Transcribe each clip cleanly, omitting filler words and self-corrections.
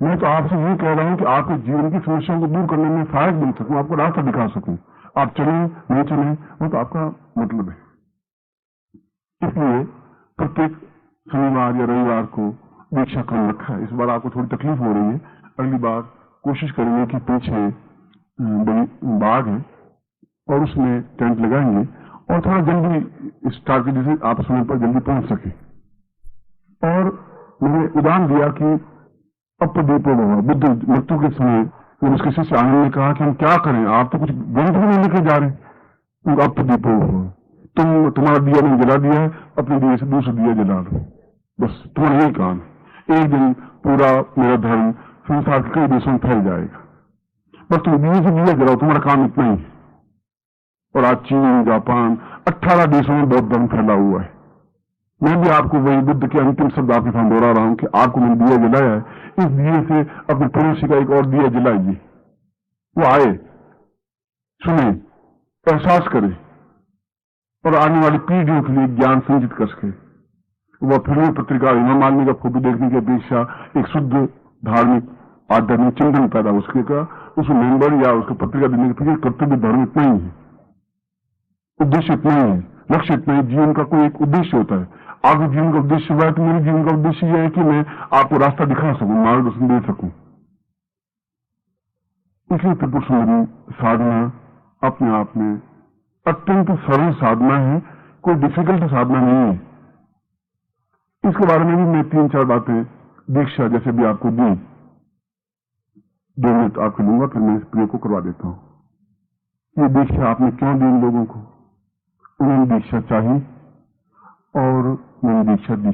मैं तो आपसे ये कह रहा हूं कि आपके जीवन की समस्याओं को दूर करने में सहायक बन सकूं, आपको रास्ता दिखा सकूं। आप चले नहीं चले वो तो आपका मतलब है। इसलिए प्रत्येक शनिवार या रविवार को दीक्षा क्रम रखा है। इस बार आपको थोड़ी तकलीफ हो रही है, अगली बार कोशिश करेंगे कि पीछे बाग है और उसमें टेंट लगाएंगे और थोड़ा जल्दी स्टार्ट के, जैसे आप समय पर जल्दी पहुंच सके। और मैंने उदाहरण दिया कि अपदीपो भव, बुद्ध मृत्यु के समय जब उसके शिष्य आनंद ने कहा कि हम क्या करें, आप तो कुछ ग्रंथ भी नहीं लेके जा रहे, अपदीपो भव, तुम्हारा दिया मैंने जला दिया है, अपने दिए से दूसरा दिया जला लो, बस तुम्हारा यही काम। एक दिन पूरा मेरा धर्म संसार के कई देशों में फैल जाएगा, बस तुम दिए से दिया जलाओ, तुम्हारा काम इतना ही। और आज चीन, जापान, 18 देशों में बौद्ध धर्म फैला हुआ है। मैं भी आपको वही बुद्ध के अंतिम शब्द आपके सामने दोहरा रहा हूं कि आपको मैंने दिया जलाया है, इस दिए से अपने पड़ोसी का एक और दिया जलाइए। वो आए, सुने, एहसास करे और आने वाली पीढ़ियों के लिए ज्ञान संचित कर सके। वह फिल्मी पत्रिका इमाम आदमी का फोटो देखने की अपेक्षा एक शुद्ध धार्मिक आध्यात्मिक चिंतन पैदा हो सकेगा। उस मेंबर या उसको पत्रिका देने के पीछे कर्तव्य धर्म इतना ही है, उद्देश्य इतना ही है, लक्ष्य इतना ही। जीवन का कोई एक उद्देश्य होता है। आपके जीवन का उद्देश्य हुआ है कि मेरे जीवन का उद्देश्य यह है कि मैं आपको रास्ता दिखा सकूं, मार्गदर्शन दे सकूं। इसलिए त्रिपुर सुंदरी साधना अपने आप में अत्यंत सरल साधना है, कोई डिफिकल्ट साधना नहीं है। इसके बारे में भी मैं 3-4 बातें दीक्षा जैसे भी आपको दी, 2 मिनट आपको लूंगा, फिर मैं इस प्रिय को करवा देता हूं। ये दीक्षा आपने क्यों दी इन लोगों को? उन्होंने दीक्षा चाहिए और मैंने दीक्षा दी।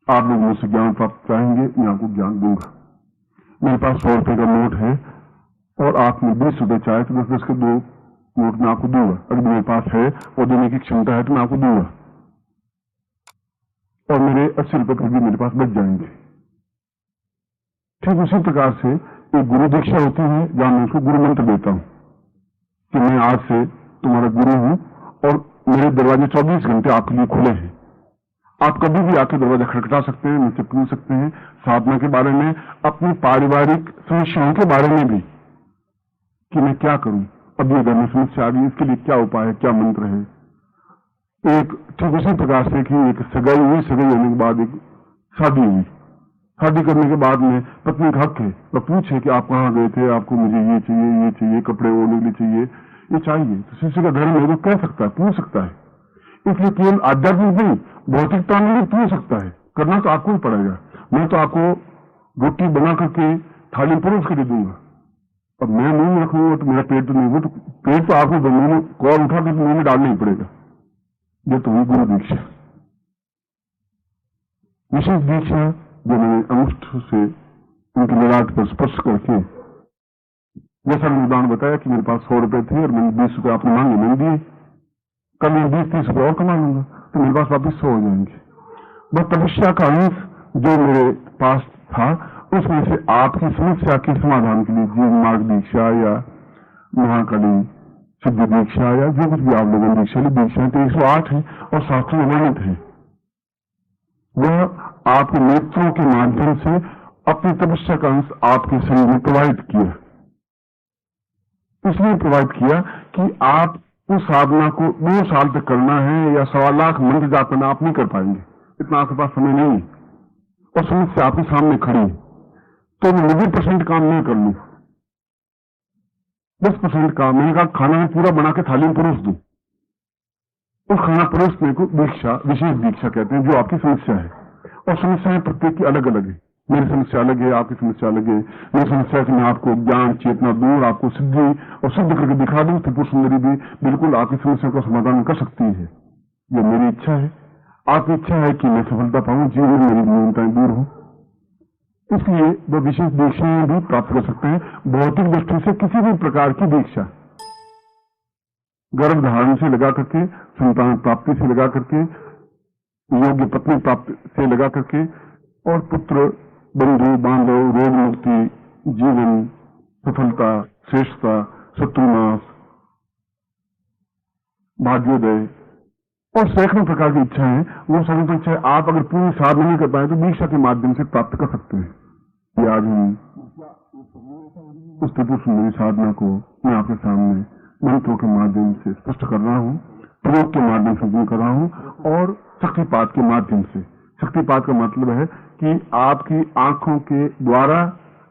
आप लोग मुझसे ज्ञान प्राप्त चाहेंगे, मैं आपको ज्ञान दूंगा। मेरे पास 100 रुपए का नोट है और आपने 20 रुपए चाहे तो 10-10 के 2 नोट मैं आपको दूंगा। अगर मेरे पास है और देने की क्षमता है तो मैं आपको दूंगा, और मेरे 80 रुपए फिर भी मेरे पास बच जाएंगे। ठीक उसी प्रकार से एक गुरु दीक्षा होती है जहां मैं उसको गुरु मंत्र देता हूं कि मैं आज से तुम्हारा गुरु हूं और मेरे दरवाजे 24 घंटे आपके लिए खुले हैं। आप कभी भी आके दरवाजा खटखटा सकते हैं, मुझसे पूछ सकते हैं साधना के बारे में, अपनी पारिवारिक समस्याओं के बारे में भी कि मैं क्या करूं, अब ये घर में समस्या आ गई, इसके लिए क्या उपाय है, क्या मंत्र है। एक ठीक उसी प्रकार से कि एक सगाई हुई, सगाई होने के बाद एक शादी हुई, शादी करने के बाद में पत्नी का हक है वह पूछे कि आप कहाँ गए थे, आपको मुझे ये चाहिए, कपड़े ओढ़ने के लिए चाहिए, ये चाहिए। तो शिष्य का धर्म है वो कह सकता है, पूछ सकता है। इसलिए केवल आध्यात्मिक नहीं, भौतिकता में भी पूछ सकता है, करना तो आपको ही पड़ेगा। मैं तो आपको रोटी बना करके थाली परोस के दे दूंगा, अब मैं मुंह में रखूंगा तो मेरा पेट तो नहीं, वो तो पेट तो आपको मुंह कौर उठा के मुंह में डालना ही पड़ेगा। ये तो हुई गुरु दीक्षा। विशेष दीक्षा जो मैंने अंगुष्ठ से उनके ललाट पर स्पर्श करके, जैसा मैंने उदाहरण बताया कि मेरे पास 100 रुपए थे और मैंने 20 रुपए आपने मांगे, मैंने दिए, कल मैं 20-30 रुपए और कमा लूंगा तो मेरे पास वापिस 100 हो जाएंगे। बस तपस्या का अंश जो मेरे पास था उसमें से आपकी समस्या के समाधान के लिए जीवन मार्ग दीक्षा या महाकाली सिद्धि दीक्षा या जो कुछ भी आप लोगों ने दीक्षा ली, दीक्षा तो 108 है और शास्त्रों में वर्णित है। वह आपके नेत्रों के माध्यम से अपनी तपस्या का अंश आपके शरीर में प्रवाहित किया, इसलिए प्रवाहित किया कि आप उस साधना को 2 साल तक करना है या 1.25 लाख मंत्र जाप करना आप नहीं कर पाएंगे, इतना आपके पास समय नहीं है और समस्या आपके सामने खड़ी है। तो मैं 90% काम नहीं कर लूं, 10% काम, मैंने कहा खाना में पूरा बना के थाली में परोस दूं, उस खाना परोसने को दीक्षा, विशेष दीक्षा कहते हैं, जो आपकी समस्या है। और समस्याएं प्रत्येक की अलग अलग है, मेरी समस्या अलग है, आपकी समस्या अलग है। मेरी समस्या से मैं आपको ज्ञान चेतना दूं, आपको सिद्धि और सिद्ध करके दिखा दूं। त्रिपुर सुंदरी भी बिल्कुल आपकी समस्या का समाधान कर सकती है, ये मेरी इच्छा है। आपकी इच्छा है कि मैं सफलता पाऊं, जीवन में मेरी न्यूनताएं दूर हो, इसलिए वह विशेष दीक्षाएं भी प्राप्त कर सकते हैं। भौतिक दृष्टि से किसी भी प्रकार की दीक्षा, गर्भ धारण से लगा करके, संतान प्राप्ति से लगा करके, योग्य पत्नी प्राप्ति से लगा करके, और पुत्र बंधु बांधव, रोग मुक्ति, जीवन सफलता, श्रेष्ठता, शत्रुनाश, भाग्योदय और सैकड़ों प्रकार की इच्छाएं, वो सभी इच्छाएं आप अगर पूरी साधना नहीं कर पाए तो दीक्षा के माध्यम से प्राप्त कर सकते हैं। आज हम उस त्रिपुर सुंदरी साधना को मैं आपके सामने मंत्रों के माध्यम से स्पष्ट कर रहा हूँ, प्रयोग के माध्यम से कर रहा हूँ और शक्तिपात के माध्यम से। शक्तिपात का मतलब है कि आपकी आंखों के द्वारा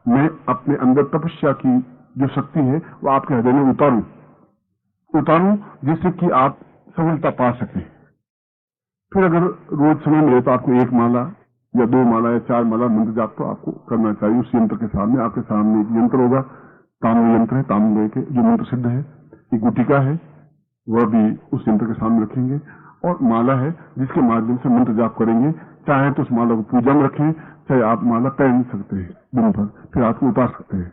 मैं अपने अंदर तपस्या की जो शक्ति है वो आपके हृदय में उतारूं जिससे कि आप सफलता पा सकें। फिर अगर रोज समय मिले तो आपको 1 माला या 2 माला या 4 माला मंत्र जाप तो आपको करना चाहिए। उस यंत्र के सामने आपके सामने एक यंत्र होगा, ताम्र यंत्र है, ताम्र के जो मंत्र सिद्ध है, एक गुटिका है, वह भी उस यंत्र के सामने रखेंगे और माला है जिसके माध्यम से मंत्र जाप करेंगे। चाहे तो उस माला को पूजा में रखें, चाहे आप माला पहन सकते हैं दिन भर, फिर आपको उतार सकते हैं।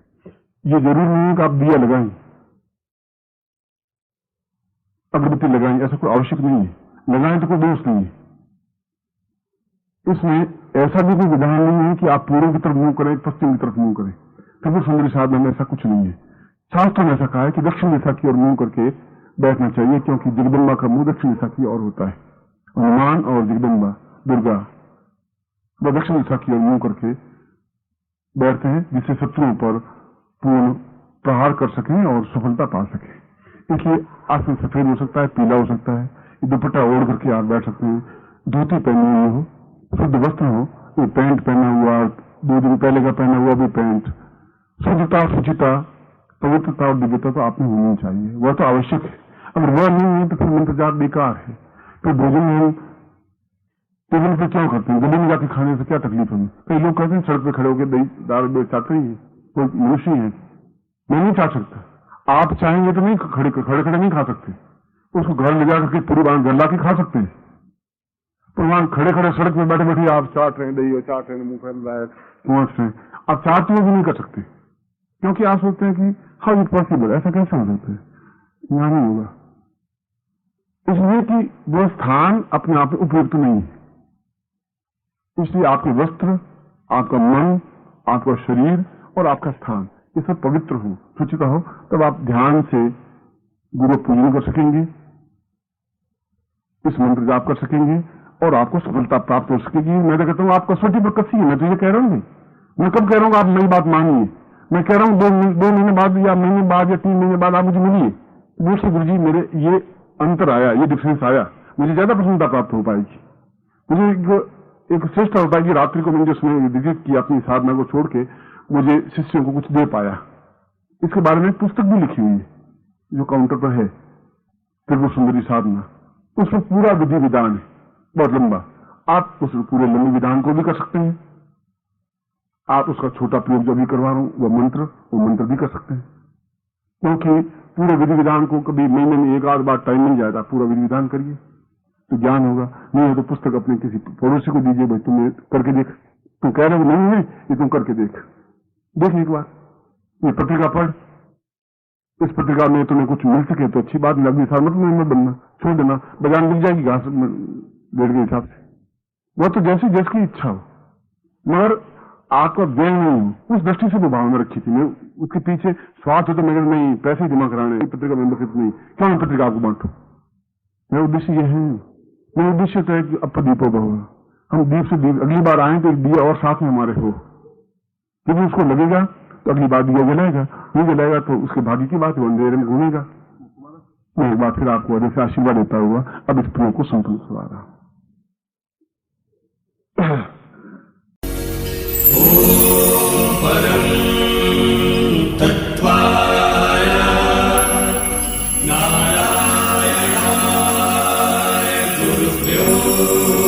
ये जरूरी नहीं है कि आप दिया लगाएं, अगरबत्ती लगाएं, ऐसा कोई आवश्यक नहीं है। लगाएं तो कोई दोष नहीं है। इसमें ऐसा भी कोई विधान नहीं है कि आप पूर्व की तरफ मुंह करें, पश्चिम की तरफ मुंह करें। त्रिपुर सुंदरी साधना में ऐसा कुछ नहीं है। शास्त्रों में ऐसा कहा है कि दक्षिण दिशा की ओर मुंह करके बैठना चाहिए, क्योंकि जगदम्बा का मुंह दक्षिण दिशा की ओर होता है। हनुमान और जगदम्बा दुर्गा वह दक्षिण दिशा की ओर मुंह करके बैठते हैं, जिससे शत्रुओं पर पूर्ण प्रहार कर सकें और सफलता पा सकें। इसलिए आसन सफेद हो सकता है, पीला हो सकता है, दुपट्टा ओढ़ करके आप बैठ सकते हैं, धोती पहनी हुई हो, शुद्ध वस्त्र हो, ये पैंट पहना हुआ, 2 दिन पहले का पहना हुआ भी पैंट, शुद्धता, शुचिता, पवित्रता और दिव्यता तो आपने होनी चाहिए, वह तो आवश्यक है। अगर वह नहीं है तो फिर मंत्र जाप बेकार है। फिर भोजन में टेबल पे क्यों करते हैं? गली में जाके खाने से क्या तकलीफ है? कई लोग कहते हैं सड़क पे खड़े होकर दही दाल चाहते ही है, कोई मनुष्य है, मैं नहीं चाह सकता। आप चाहेंगे तो नहीं, खड़े नहीं खा सकते, उसको घर ले जाकर के पूरी बार घर ला के खा सकते हैं। तो वहां खड़े सड़क में बैठे बैठे आप चाट रहे हैं, दही चाट रहे हैं, मुंह फैल रहा है, पहुंच रहे हैं, आप चाहते हुए भी नहीं कर सकते, क्योंकि आप सोचते हैं कि हाउ इट पॉसिबल, ऐसा कैसे हो सकता है, यहां नहीं होगा। इसलिए कि वो स्थान अपने आप में उपयुक्त नहीं है। इसलिए आपके वस्त्र, आपका मन, आपका शरीर और आपका स्थान ये सब पवित्र हो, शुचिता हो, तब आप ध्यान से गुरु पूजन कर सकेंगे, इस मंत्र जाप कर सकेंगे और आपको सफलता प्राप्त हो सकेगी। मैं तो कहता हूँ आप कसौटी पर कसी है, मैं तो ये कह रहा हूँ, मैं कब कह रहा हूँ आप मेरी बात मानिए। मैं कह रहा हूँ 2 महीने बाद या महीने बाद या 3 महीने बाद आप मुझे मिलिए, मुझसे गुरु जी मेरे ये अंतर आया, ये डिफरेंस आया, मुझे ज्यादा प्रसन्नता प्राप्त हो पाएगी, मुझे एक श्रेष्ठ हो पाएगी। रात्रि को मैंने जो विजिट किया अपनी साधना को छोड़ के, मुझे शिष्यों को कुछ दे पाया। इसके बारे में एक पुस्तक भी लिखी हुई है जो काउंटर पर है, त्रिपुर सुंदरी साधना, उसमें पूरा विधि विधान है, बहुत लंबा। आप उस पूरे लंबे विधान को भी कर सकते हैं, आप उसका छोटा प्रयोग जो भी करवा रहा हूं वो मंत्र भी कर सकते हैं, क्योंकि पूरे विधि विधान को कभी महीने में 1 आध बार टाइम मिल जाएगा, पूरा विधि विधान करिए तो ज्ञान होगा। नहीं है तो पुस्तक अपने किसी पड़ोसी को दीजिए, भाई तुम करके देख, तुम कह रहे हो नहीं है, ये तुम करके देख एक बार, ये पत्रिका पढ़, इस पत्रिका में तुम्हें कुछ मिल सके तो अच्छी बात, अगली साल मत बनना, छोड़ देना, बाजार मिल जाएगी घास रेट के हिसाब से, वह तो जैसी जिसकी इच्छा हो, मगर आपका व्यय नहीं हो। उस दृष्टि से वो भावना रखी थी। मैं उसके पीछे स्वार्थ है तो मेरे नहीं पैसे जमा कराने, पत्रिका मेंबरशिप नहीं, क्यों मैं पत्रिका आपको बांटू? मेरा उद्देश्य यह है, मेरा उद्देश्य तो है कि अब दीपो होगा, हम दीप से दीप, अगली बार आए तो एक दिया और साथ में हमारे हो, जब उसको लगेगा तो अगली बार दिया जलाएगा, नहीं जलाएगा तो उसके भाग्य की बात है, अंधेरे में घूमेगा। मैं एक बार फिर आपको अधिक से आशीर्वाद देता हुआ अब इस प्रयोग को संपूर्ण करवा रहा हूं। परम तत्वाय नारायणाय गुरुभ्यो